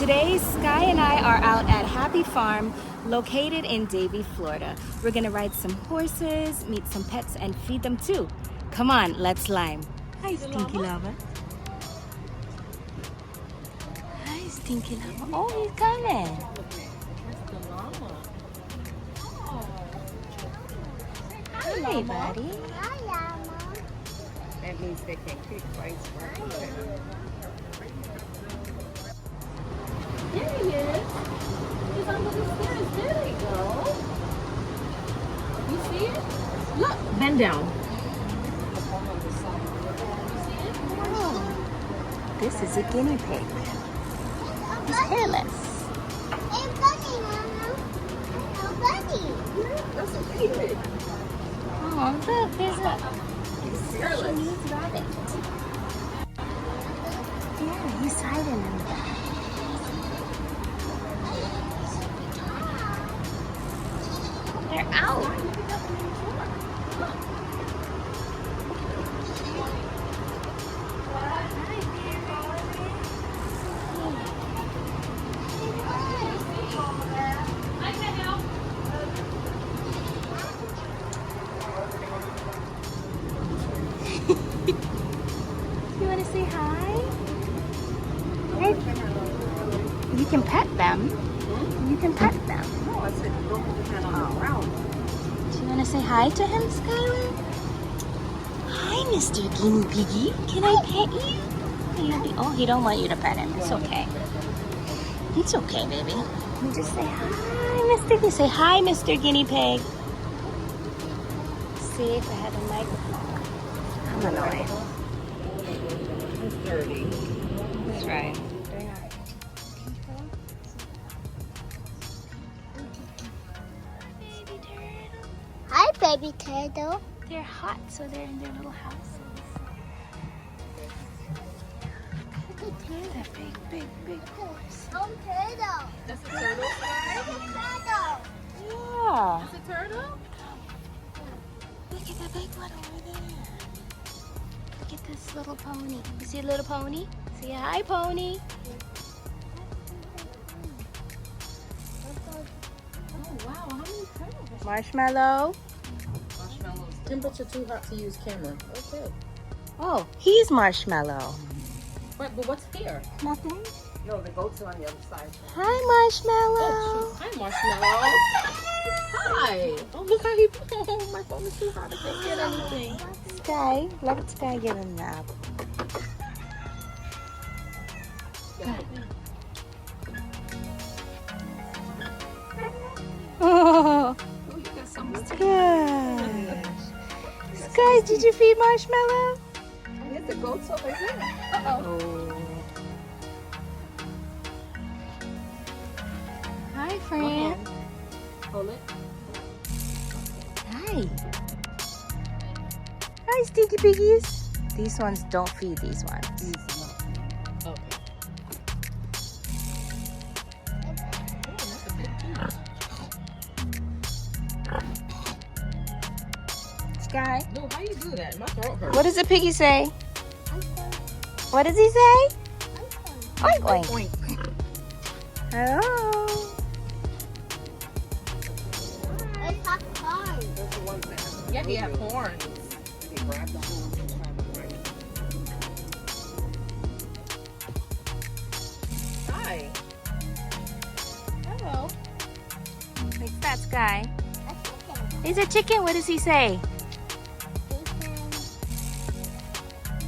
Today, Sky and I are out at HappiFarm, located in Davie, Florida. We're gonna ride some horses, meet some pets, and feed them too. Come on, let's lime. Hi, Stinky Llama. Hi, Stinky Llama. Oh, he's coming. Hi, buddy. Hi, Llama. That means they can kick rights right. There he is. He's under the stairs. There they go. You see it? Look. Bend down. Oh, this is a guinea pig. He's hairless. Hey, buddy, Mama. Oh, buddy. That's a baby. Oh, look, there's a Chinese rabbit. Yeah, he's hiding in the back. They're out. You want to say hi? Hey. You can pet them. You can pet them. No, I said don't put the hand on the ground. Do you want to say hi to him, Skylar? Hi, Mr. Guinea Piggy. Can I pet you? Oh, he don't want you to pet him. It's okay. It's okay, baby. You just say hi, Mr. Guinea. Say hi, Mr. Guinea Pig. See if I had a microphone. I'm annoying. It's dirty. That's right. Hi, baby turtle. They're hot, so they're in their little houses. That big horse. Oh, turtle. That's a turtle? That's a turtle. Yeah. That's a turtle? Look at that big one over there. Look at this little pony. You see a little pony? Say hi, pony. Oh, wow. How many turtles? Marshmallow. Marshmallows. Temperature too hot to use camera. Okay. Oh, he's Marshmallow. But what's here? Nothing. No, the goats are on the other side. Hi, Marshmallow. Oh, shoot. Hi, Marshmallow. Hi. Oh, look how he... Oh, my phone is too hot. I can't get anything. Sky, let Sky get a nap. Oh, Oh, you got some. good. Sky, did you feed Marshmallow? Here's the goats over here. Uh-oh. Hi, friend. Hold it. Hi. Hi, Stinky Piggies. These ones, don't feed these ones. Okay. That's a big piece. Sky. No, how you do that? My throat hurts. What does the piggy say? What does he say? Oink, oink. Oink. Hello. It's not hard. Yeah, he had horns. He grabbed the horns and tried to break it. Hi. Hello. Like that, Sky. He's a chicken. What does he say?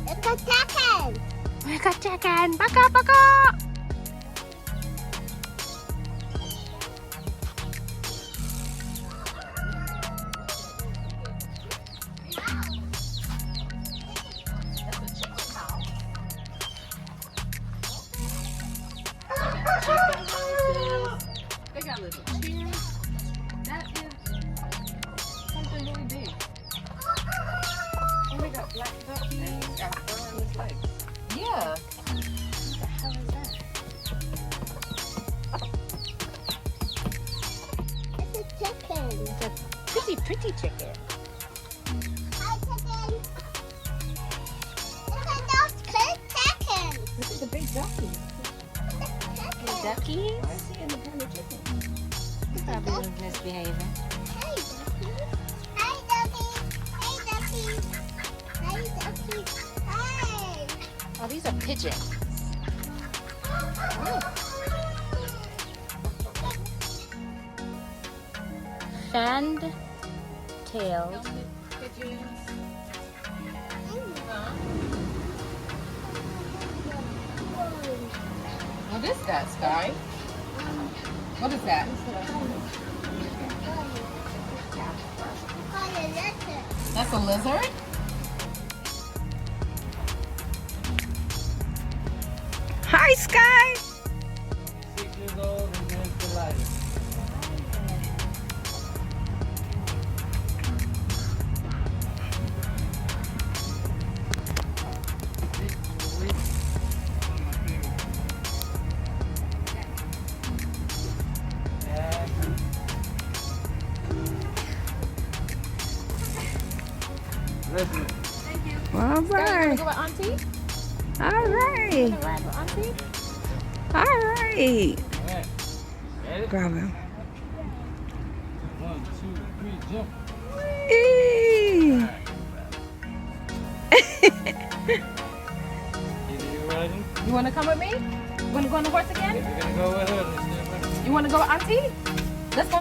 It's a chicken. We got chicken. Baka, baka. They got little chairs. That is something really big. And they got black duck and got fur on his legs. Yeah. What the hell is that? It's a chicken. It's a pretty chicken. Hi, chicken. It's a chicken. This is a big ducky. duckies. Probably was misbehaving. Hey, Ducky. Hey, Ducky. Hey, Ducky. Hey. Oh, these are pigeons. Fanned tailed. What is that, Sky? What is that? That's a lizard? Hi, Sky. 6 years old and then delighted. Listen. All right. Go with Auntie? All right. Ride with Auntie? All right. Alright. Ready? Grab him. 1, 2, 3, jump. Eee. Either you riding? You want to come with me? You want to go on the horse again? If you're gonna go with her, let's do it. You want to go with Auntie? Let's go.